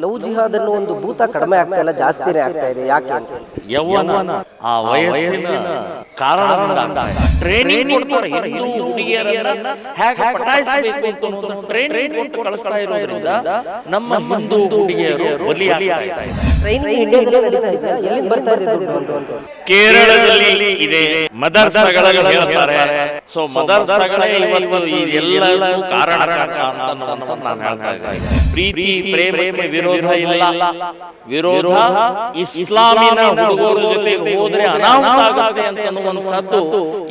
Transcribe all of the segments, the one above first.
Love ಜಿಹಾದ್ ಅನ್ನೋ ಒಂದು ಭೂತ ಕಡಿಮೆ ಆಗ್ತಾ ಇಲ್ಲ, ಜಾಸ್ತಿನೇ ಆಗ್ತಾ ಇದೆ. ಯಾಕೆ ಅಂತ ಯೌವನ ಆ ವಯಸ್ಸಿನ ಕಾರಣದಿಂದ ಟ್ರೈನಿಂಗ್ ಕೊಡ್ತಾರೆ. ಹಿಂದೂ ಹುಡುಗಿಯರನ್ನ ಹೇಗೆ ಪಟಾಯಿಸಬೇಕು ಅಂತ ಟ್ರೈನಿಂಗ್ ಕೊಟ್ಟು ಕಳಿಸ್ತಾ ಇರೋದ್ರಿಂದ ನಮ್ಮ ಹಿಂದೂ ಹುಡುಗಿಯರು ಬಲಿಯಾಗ್ತಾ ಇದ್ದಾರೆ. ಟ್ರೈನಿಂಗ್ ಇಂಡಿಯಾದಲ್ಲೇ ನಡೀತಾ ಇದೆಯಾ? ಎಲ್ಲಿಂದ ಬರ್ತಾ ಇದೆ ದುಡ್ಡು? ಕೇರಳದಲ್ಲಿ ಇದೆ, ಮದರ್ಸಗಳಲ್ಲಿ ಹೇಳ್ತಾರೆ. ಸೊ ಮದರ್ಸಗಳೇ ಇವತ್ತು ಇದೆಲ್ಲವೂ ಕಾರಣಕರ್ತ ಅಂತ ನಾನು ಹೇಳ್ತಾ ಇದ್ದೀನಿ. ಪ್ರೀತಿ ಪ್ರೇಮಕ್ಕೆ ವಿರೋಧ ಇಲ್ಲ, ವಿರೋಧ ಇಸ್ಲಾಮಿನ ಹುಡುಗರ ಜೊತೆಗೆ ಹೋದ್ರೆ ಅನಾಹುತ ಆಗುತ್ತೆ ಅಂತ ಅನ್ನುವಂಥದ್ದು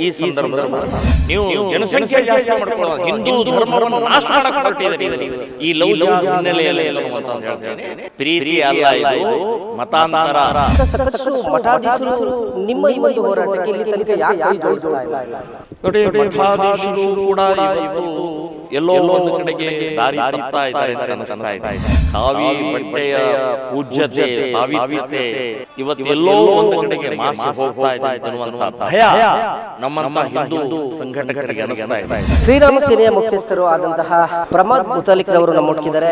ಈ ಸಂದರ್ಭದಲ್ಲಿ. ನೀವು ಜನಸಂಖ್ಯೆ ಜಾಸ್ತಿ ಮಾಡ್ಕೊಳ್ಳೋದು, ಹಿಂದೂ ಧರ್ಮವನ್ನು ನಾಶ ಮಾಡಕ್ಕೆ ಹೊರಟಿದ್ದಾರೆ ಈ ಲವ್ ಜಿಹಾದ್ ಹಿನ್ನೆಲೆಯಲ್ಲಿ ಅನ್ನುವಂಥದ್ದು ಹೇಳ್ತೇನೆ. ಪ್ರೀತಿ ಅಲ್ಲ, ಇದು ಮತಾಂತರ. ಸಾಕಷ್ಟು ಮಠಾಧೀಶರು ನಿಮ್ಮ ಈ ಒಂದು ಹೋರಾಟಕ್ಕೆ ಇಲ್ಲಿ ತನಕ ಯಾಕೆ ಜೋಡಿಸ್ತಾ ಇಲ್ಲ? ನೋಡಿ, ಮಠಾಧೀಶರು ಕೂಡ ಇವತ್ತು ಎಲ್ಲೋ ಒಂದು ಕಡೆಗೆ ದಾರಿ ತಪ್ತಾ ಇದ್ದಾರೆ ಅಂತ ಅನಿಸ್ತಾ ಇದೆ. ಕಾವಿ ಬಟ್ಟೆಯ ಪೂಜ್ಯತೆ, ಪಾವಿತ್ರ್ಯತೆ ಇವತ್ತು ಎಲ್ಲೋ ಒಂದು ಕಡೆಗೆ ಮಾಸಿ ಹೋಗ್ತಾ ಇದೆ ಅನ್ನುವಂತ ಭಯ ನಮ್ಮಂತ ಹಿಂದೂ ಸಂಘಟಕರಿಗೆ ಅನಿಸ್ತಾ ಇದೆ. ಶ್ರೀರಾಮ ಸೇನೆಯ ಮುಖ್ಯಸ್ಥರು ಆದಂತಹ ಪ್ರಮಾದ್ ಮುತಾಲಿಕ್ ರವರು ನಮ್ಮೊಟ್ಟಿದ್ದಾರೆ.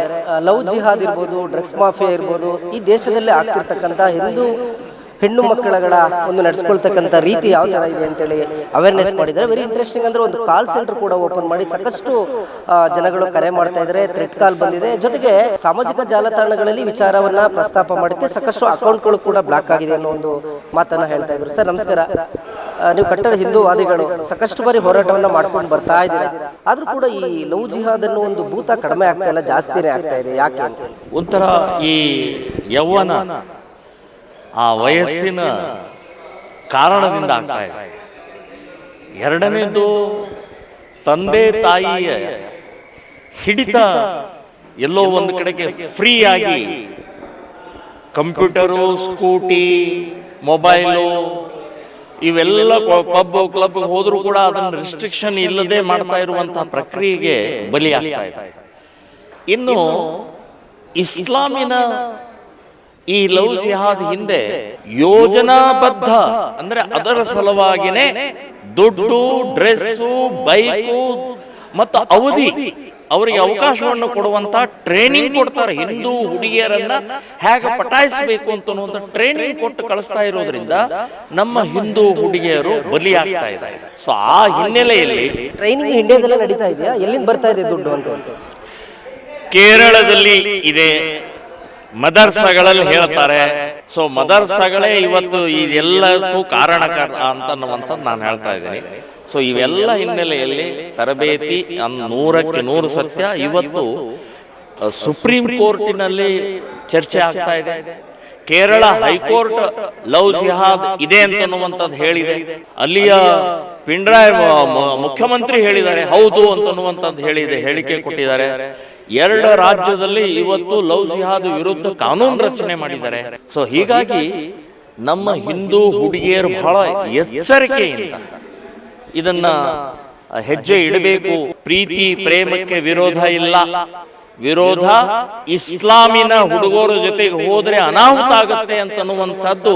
ಲವ್ ಜಿಹಾದ್ ಇರ್ಬೋದು, ಡ್ರಗ್ಸ್ ಮಾಫಿಯಾ ಇರ್ಬೋದು, ಈ ದೇಶದಲ್ಲಿ ಆಗ್ತಿರ್ತಕ್ಕಂಥ ಹಿಂದೂ ಹೆಣ್ಣು ಮಕ್ಕಳುಗಳ ಒಂದು ನಡೆಸ್ಕೊಳ್ತಕ್ಕಂಥ ರೀತಿ ಯಾವ ತರ ಇದೆ ಅಂತೇಳಿ ಅವೇರ್ನೆಸ್ ಮಾಡಿದ್ದಾರೆ. Very interesting. ಅಂದ್ರೆ ಒಂದು ಕಾಲ್ ಸೆಂಟರ್ ಕೂಡ ಓಪನ್ ಮಾಡಿ ಸಾಕಷ್ಟು ಜನಗಳು ಕರೆ ಮಾಡ್ತಾ ಇದ್ದಾರೆ. ಥ್ರೆಡ್ ಕಾಲ್ ಬಂದಿದೆ. ಜೊತೆಗೆ ಸಾಮಾಜಿಕ ಜಾಲತಾಣಗಳಲ್ಲಿ ವಿಚಾರವನ್ನ ಪ್ರಸ್ತಾಪ ಮಾಡಿದ್ರೆ ಸಾಕಷ್ಟು ಅಕೌಂಟ್ಗಳು ಕೂಡ ಬ್ಲಾಕ್ ಆಗಿದೆ ಅನ್ನೋ ಒಂದು ಮಾತನ್ನ ಹೇಳ್ತಾ ಇದ್ರು. ಸರ್ ನಮಸ್ಕಾರ. ನೀವು ಕಟ್ಟಡ ಹಿಂದೂವಾದಿಗಳು, ಸಾಕಷ್ಟು ಬಾರಿ ಹೋರಾಟವನ್ನ ಮಾಡ್ಕೊಂಡು ಬರ್ತಾ ಇದ್ದೀರಾ. ಆದ್ರೂ ಕೂಡ ಈ ಲವ್ ಜಿಹಾದ್ ಅನ್ನೋ ಒಂದು ಭೂತ ಕಡಿಮೆ ಆಗ್ತಾ ಇಲ್ಲ, ಜಾಸ್ತಿನೇ ಆಗ್ತಾ ಇದೆ. ಯಾಕೆ ಅಂತ? ಒಂಥರ ಈ ಯೌವನ ಆ ವಯಸ್ಸಿನ ಕಾರಣದಿಂದ ಆಗ್ತಾ ಇದೆ. ಎರಡನೇದು ತಂದೆ ತಾಯಿಯ ಹಿಡಿತ ಎಲ್ಲೋ ಒಂದು ಕಡೆಗೆ ಫ್ರೀ ಆಗಿ ಕಂಪ್ಯೂಟರು, ಸ್ಕೂಟಿ, ಮೊಬೈಲು ಇವೆಲ್ಲ ಪಬ್ ಕ್ಲಬ್ ಹೋದ್ರೂ ಕೂಡ ಅದನ್ನು ರಿಸ್ಟ್ರಿಕ್ಷನ್ ಇಲ್ಲದೆ ಮಾಡ್ತಾ ಇರುವಂತಹ ಪ್ರಕ್ರಿಯೆಗೆ ಬಲಿಯಾಗ್ತಾ ಇದೆ. ಇನ್ನು ಇಸ್ಲಾಮಿನ ಈ ಲವ್ ಜಿಹಾದ್ ಹಿಂದೆ ಯೋಜನಾಬದ್ಧ, ಅಂದ್ರೆ ಅದರ ಸಲುವಾಗಿನೇ ದುಡ್ಡು, ಡ್ರೆಸ್ಸು, ಬೈಕು ಮತ್ತು ಅವಧಿ ಅವರಿಗೆ ಅವಕಾಶವನ್ನು ಕೊಡುವಂತ ಟ್ರೈನಿಂಗ್ ಕೊಡ್ತಾರೆ. ಹಿಂದೂ ಹುಡುಗಿಯರನ್ನ ಹೇಗೆ ಪಟಾಯಿಸಬೇಕು ಅಂತ ಟ್ರೈನಿಂಗ್ ಕೊಟ್ಟು ಕಳಿಸ್ತಾ ಇರೋದ್ರಿಂದ ನಮ್ಮ ಹಿಂದೂ ಹುಡುಗಿಯರು ಬಲಿಯಾಗ್ತಾ ಇದ್ದಾರೆ. ಸೊ ಆ ಹಿನ್ನೆಲೆಯಲ್ಲಿ ಟ್ರೈನಿಂಗ್ ಇಂಡಿಯಾದಲ್ಲೇ ನಡೀತಾ ಇದೆಯಾ? ಎಲ್ಲಿಂದ ಬರ್ತಾ ಇದೆ ದುಡ್ಡು ಅಂತ? ಕೇರಳದಲ್ಲಿ ಇದೆ, ಮದರ್ಸಗಳಲ್ಲಿ ಹೇಳ್ತಾರೆ. ಸೊ ಮದರ್ಸಗಳೇ ಇವತ್ತು ಇದೆಲ್ಲಕ್ಕೂ ಕಾರಣಕರ್ತ ಅಂತ ನಾನು ಹೇಳ್ತಾ ಇದ್ದೀನಿ. ಸೊ ಇವೆಲ್ಲ ಹಿನ್ನೆಲೆಯಲ್ಲಿ ತರಬೇತಿ 100ಕ್ಕೆ 100 ಸತ್ಯ. ಇವತ್ತು ಸುಪ್ರೀಂ ಕೋರ್ಟಿನಲ್ಲಿ ಚರ್ಚೆ ಆಗ್ತಾ ಇದೆ. ಕೇರಳ ಹೈಕೋರ್ಟ್ ಲವ್ ಜಿಹಾದ್ ಇದೆ ಅಂತನ್ನುವಂಥದ್ದು ಹೇಳಿದೆ. ಅಲ್ಲಿಯ ಪಿಣರಾಯಿ ಮುಖ್ಯಮಂತ್ರಿ ಹೇಳಿದ್ದಾರೆ ಹೌದು ಅಂತನ್ನುವಂಥದ್ದು ಹೇಳಿಕೆ ಕೊಟ್ಟಿದ್ದಾರೆ. 2 ರಾಜ್ಯದಲ್ಲಿ ಇವತ್ತು ಲವ್ ಜಿಹಾದ್ ವಿರುದ್ಧ ಕಾನೂನು ರಚನೆ ಮಾಡಿದ್ದಾರೆ. ಸೊ ಹೀಗಾಗಿ ನಮ್ಮ ಹಿಂದೂ ಹುಡುಗಿಯರು ಬಹಳ ಎಚ್ಚರಿಕೆಯಿಂದ ಇದನ್ನ ಹೆಜ್ಜೆ ಇಡಬೇಕು. ಪ್ರೀತಿ ಪ್ರೇಮಕ್ಕೆ ವಿರೋಧ ಇಲ್ಲ, ವಿರೋಧ ಇಸ್ಲಾಮಿನ ಹುಡುಗರ ಜೊತೆಗೆ ಹೋದ್ರೆ ಅನಾಹುತ ಆಗುತ್ತೆ ಅಂತನ್ನುವಂಥದ್ದು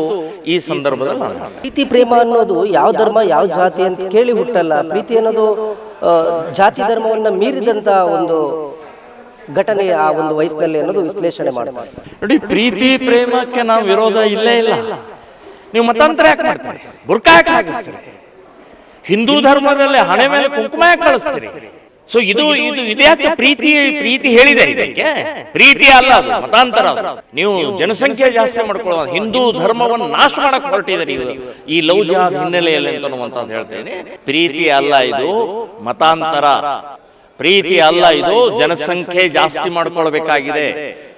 ಈ ಸಂದರ್ಭದಲ್ಲಿ. ಪ್ರೀತಿ ಪ್ರೇಮ ಅನ್ನೋದು ಯಾವ ಧರ್ಮ ಯಾವ ಜಾತಿ ಅಂತ ಕೇಳಿ ಹುಟ್ಟಲ್ಲ. ಪ್ರೀತಿ ಅನ್ನೋದು ಜಾತಿ ಧರ್ಮವನ್ನ ಮೀರಿದಂತ ಒಂದು ಘಟನೆ ಆ ಒಂದು ವಯಸ್ಸಿನಲ್ಲಿ ಅನ್ನೋದು ವಿಶ್ಲೇಷಣೆ ಮಾಡ್ತಾರೆ. ನೋಡಿ, ಪ್ರೀತಿ ಪ್ರೇಮಕ್ಕೆ ನಾವು ವಿರೋಧ ಇಲ್ಲೇ ಇಲ್ಲ. ನೀವು ಮತಾಂತರ ಯಾಕೆ ಮಾಡ್ತೀರಿ? ಬುರ್ಕಾ ಯಾಕೆ ಹಾಕಿಸ್ತೀರಿ? ಹಿಂದೂ ಧರ್ಮದಲ್ಲಿ ಹಣೆ ಮೇಲೆ ಕುಂಕುಮ ಯಾಕೆ ಕಳಿಸ್ತೀರಿ? ಸೊ ಇದ್ಯಾಕೆ ಪ್ರೀತಿ ಹೇಳಿದೆ? ಇದಕ್ಕೆ ಪ್ರೀತಿ ಅಲ್ಲ, ಅದು ಮತಾಂತರ. ನೀವು ಜನಸಂಖ್ಯೆ ಜಾಸ್ತಿ ಮಾಡ್ಕೊಳ್ಳೋದು, ಹಿಂದೂ ಧರ್ಮವನ್ನು ನಾಶ ಮಾಡಕ್ ಹೊರಟಿದ್ದಾರೆ ಈ ಲವ್ ಜಿಹಾದ್ ಹಿನ್ನೆಲೆಯಲ್ಲಿ ಅಂತನ್ನುವಂಥದ್ದು ಹೇಳ್ತೇನೆ. ಪ್ರೀತಿ ಅಲ್ಲ, ಇದು ಮತಾಂತರ. ಪ್ರೀತಿ ಅಲ್ಲ, ಇದು ಜನಸಂಖ್ಯೆ ಜಾಸ್ತಿ ಮಾಡ್ಕೊಳ್ಬೇಕಾಗಿದೆ.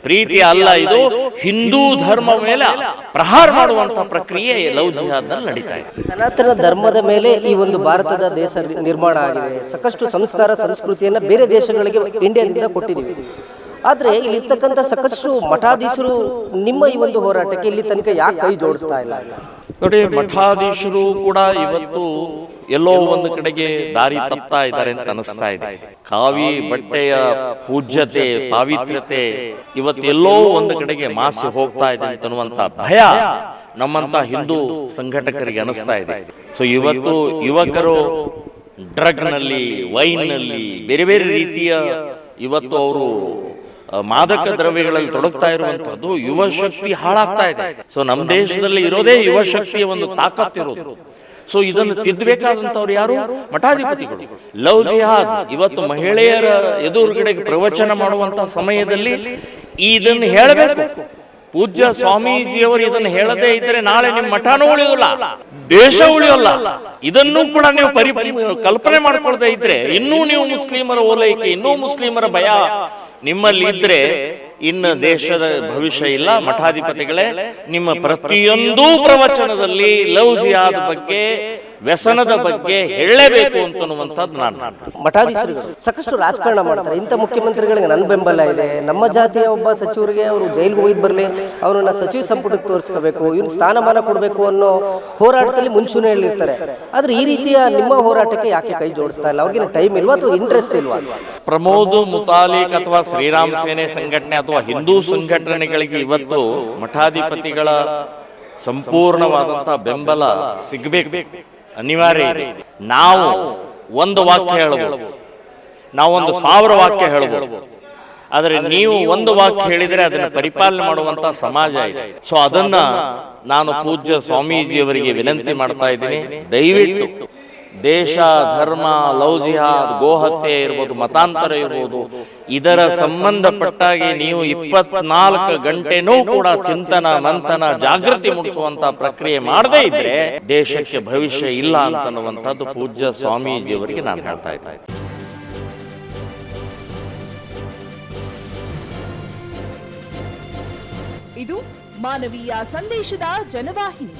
ಪ್ರೀತಿ ಅಲ್ಲ, ಇದು ಹಿಂದೂ ಧರ್ಮ ಮೇಲೆ ಪ್ರಹಾರ ಮಾಡುವಂತ ಪ್ರಕ್ರಿಯೆ ಲವ್ ಜಿಹಾದ್ ನಲ್ಲಿ ನಡೀತಾ ಇದೆ. ಸನಾತನ ಧರ್ಮದ ಮೇಲೆ ಈ ಒಂದು ಭಾರತದ ದೇಶ ನಿರ್ಮಾಣ ಆಗಿದೆ. ಸಾಕಷ್ಟು ಸಂಸ್ಕಾರ ಸಂಸ್ಕೃತಿಯನ್ನ ಬೇರೆ ದೇಶಗಳಿಗೆ ಇಂಡಿಯಾದಿಂದ ಕೊಟ್ಟಿದ್ದೀವಿ. ಆದ್ರೆ ಇಲ್ಲಿರ್ತಕ್ಕಂಥ ಸಾಕಷ್ಟು ಮಠಾಧೀಶರು ನಿಮ್ಮ ಈ ಒಂದು ಹೋರಾಟಕ್ಕೆ ಇಲ್ಲಿ ತನಕ ಯಾಕೆ ಕೈ ಜೋಡಿಸ್ತಾ ಇಲ್ಲ ಅಂತ? ನೋಡಿ, ಮಠಾಧೀಶರು ಕೂಡ ಇವತ್ತು ಎಲ್ಲೋ ಒಂದು ಕಡೆಗೆ ದಾರಿ ತಪ್ತಾ ಇದ್ದಾರೆ ಅಂತ ಅನಿಸ್ತಾ ಇದೆ. ಕಾವಿ ಬಟ್ಟೆಯ ಪೂಜ್ಯತೆ, ಪಾವಿತ್ರ್ಯತೆ ಇವತ್ತು ಎಲ್ಲೋ ಒಂದು ಕಡೆಗೆ ಮಾಸಿ ಹೋಗ್ತಾ ಇದೆ ಅಂತನ್ನುವಂತ ಭಯ ನಮ್ಮಂತ ಹಿಂದೂ ಸಂಘಟಕರಿಗೆ ಅನಿಸ್ತಾ ಇದೆ. ಸೊ ಇವತ್ತು ಯುವಕರು ಡ್ರಗ್ ನಲ್ಲಿ, ವೈನ್ ನಲ್ಲಿ, ಬೇರೆ ಬೇರೆ ರೀತಿಯ ಇವತ್ತು ಅವರು ಮಾದಕ ದ್ರವ್ಯಗಳಲ್ಲಿ ತೊಡಗ್ತಾ ಇರುವಂತದ್ದು ಯುವ ಶಕ್ತಿ ಹಾಳಾಗ್ತಾ ಇದೆ. ಸೊ ನಮ್ಮ ದೇಶದಲ್ಲಿ ಇರೋದೇ ಯುವ ಶಕ್ತಿಯ ಒಂದು ತಾಕತ್ತಿರೋದು. ಸೊ ಇದನ್ನು ತಿದ್ದಬೇಕಾದಂತವ್ರು ಯಾರು? ಮಠಾಧಿಪತಿಗಳು. ಲವ್ ಜಿಹಾದ್ ಇವತ್ತು ಮಹಿಳೆಯರ ಎದುರುಗಡೆಗೆ ಪ್ರವಚನ ಮಾಡುವಂತ ಸಮಯದಲ್ಲಿ ಇದನ್ನು ಹೇಳಬೇಕು. ಪೂಜ್ಯ ಸ್ವಾಮೀಜಿಯವರು ಇದನ್ನು ಹೇಳದೇ ಇದ್ರೆ ನಾಳೆ ನಿಮ್ಮ ಮಠನೂ ಉಳಿಯೋಲ್ಲ, ದೇಶ ಉಳಿಯೋಲ್ಲ. ಇದನ್ನೂ ಕೂಡ ನೀವು ಕಲ್ಪನೆ ಮಾಡ್ಕೊಳ್ದೇ ಇದ್ರೆ ಇನ್ನೂ ನೀವು ಮುಸ್ಲಿಮರ ಓಲೈಕೆ, ಇನ್ನೂ ಮುಸ್ಲಿಮರ ಭಯ ನಿಮ್ಮಲ್ಲಿ ಇದ್ರೆ ಇನ್ನು ದೇಶದ ಭವಿಷ್ಯ ಇಲ್ಲ. ಮಠಾಧಿಪತಿಗಳೇ, ನಿಮ್ಮ ಪ್ರತಿಯೊಂದು ಪ್ರವಚನದಲ್ಲಿ ಲವ್ ಜಿಹಾದ್ ಬಗ್ಗೆ, ವ್ಯಸನದ ಬಗ್ಗೆ ಹೇಳಲೇಬೇಕು ಅಂತನ್ನುವಂಥದ್ದು ನಾನು. ಮಠಾಧೀಶರುಗಳು ಸಾಕಷ್ಟು ರಾಜಕಾರಣ ಮಾಡ್ತಾರೆ. ಇಂಥ ಮುಖ್ಯಮಂತ್ರಿಗಳಿಗೆ ನನ್ನ ಬೆಂಬಲ ಇದೆ, ನಮ್ಮ ಜಾತಿಯ ಒಬ್ಬ ಸಚಿವರಿಗೆ ಅವರು ಜೈಲಿಗೆ ಹೋಗಿದ್ ಬರಲಿ, ಅವರನ್ನ ಸಚಿವ ಸಂಪುಟಕ್ಕೆ ತೋರಿಸ್ಕೋಬೇಕು, ಇವ್ನ ಸ್ಥಾನಮಾನ ಕೊಡಬೇಕು ಅನ್ನೋ ಹೋರಾಟದಲ್ಲಿ ಮುಂಚೂಣಿಯಲ್ಲಿರ್ತಾರೆ. ಆದ್ರೆ ಈ ರೀತಿಯ ನಿಮ್ಮ ಹೋರಾಟಕ್ಕೆ ಯಾಕೆ ಕೈ ಜೋಡಿಸ್ತಾ ಇಲ್ಲ? ಅವ್ರಿಗೆ ಟೈಮ್ ಇಲ್ವಾ ಅಥವಾ ಇಂಟ್ರೆಸ್ಟ್ ಇಲ್ವಾ? ಪ್ರಮೋದ್ ಮುತಾಲಿಕ್ ಅಥವಾ ಶ್ರೀರಾಮ್ ಸೇನೆ ಸಂಘಟನೆ ಅಥವಾ ಹಿಂದೂ ಸಂಘಟನೆಗಳಿಗೆ ಇವತ್ತು ಮಠಾಧಿಪತಿಗಳ ಸಂಪೂರ್ಣವಾದಂತಹ ಬೆಂಬಲ ಸಿಗಬೇಕು, ಅನಿವಾರ್ಯ ಇದೆ. ನಾವು ಒಂದು ವಾಕ್ಯ ಹೇಳಬಹುದು, ನಾವು 1000 ವಾಕ್ಯ ಹೇಳಬಹುದು, ಆದರೆ ನೀವು ಒಂದು ವಾಕ್ಯ ಹೇಳಿದರೆ ಅದನ್ನು ಪರಿಪಾಲನೆ ಮಾಡುವಂತ ಸಮಾಜ ಇದೆ. ಸೊ ಅದನ್ನ ನಾನು ಪೂಜ್ಯ ಸ್ವಾಮೀಜಿಯವರಿಗೆ ವಿನಂತಿ ಮಾಡ್ತಾ ಇದ್ದೀನಿ, ದಯವಿಟ್ಟು ದೇಶ, ಧರ್ಮ, ಲವ್ ಜಿಹಾದ್, ಗೋಹತ್ಯೆ ಇರ್ಬೋದು, ಮತಾಂತರ ಇರ್ಬೋದು, ಇದರ ಸಂಬಂಧಪಟ್ಟಾಗಿ ನೀವು 24 ಗಂಟೆನೂ ಕೂಡ ಚಿಂತನ, ಮಂಥನ, ಜಾಗೃತಿ ಮೂಡಿಸುವಂತ ಪ್ರಕ್ರಿಯೆ ಮಾಡದೇ ಇದ್ರೆ ದೇಶಕ್ಕೆ ಭವಿಷ್ಯ ಇಲ್ಲ ಅಂತನ್ನುವಂಥದ್ದು ಪೂಜ್ಯ ಸ್ವಾಮೀಜಿಯವರಿಗೆ ನಾನು ಹೇಳ್ತಾ ಇದ್ದೇನೆ. ಇದು ಮಾನವೀಯ ಸಂದೇಶದ ಜನವಾಹಿನಿ.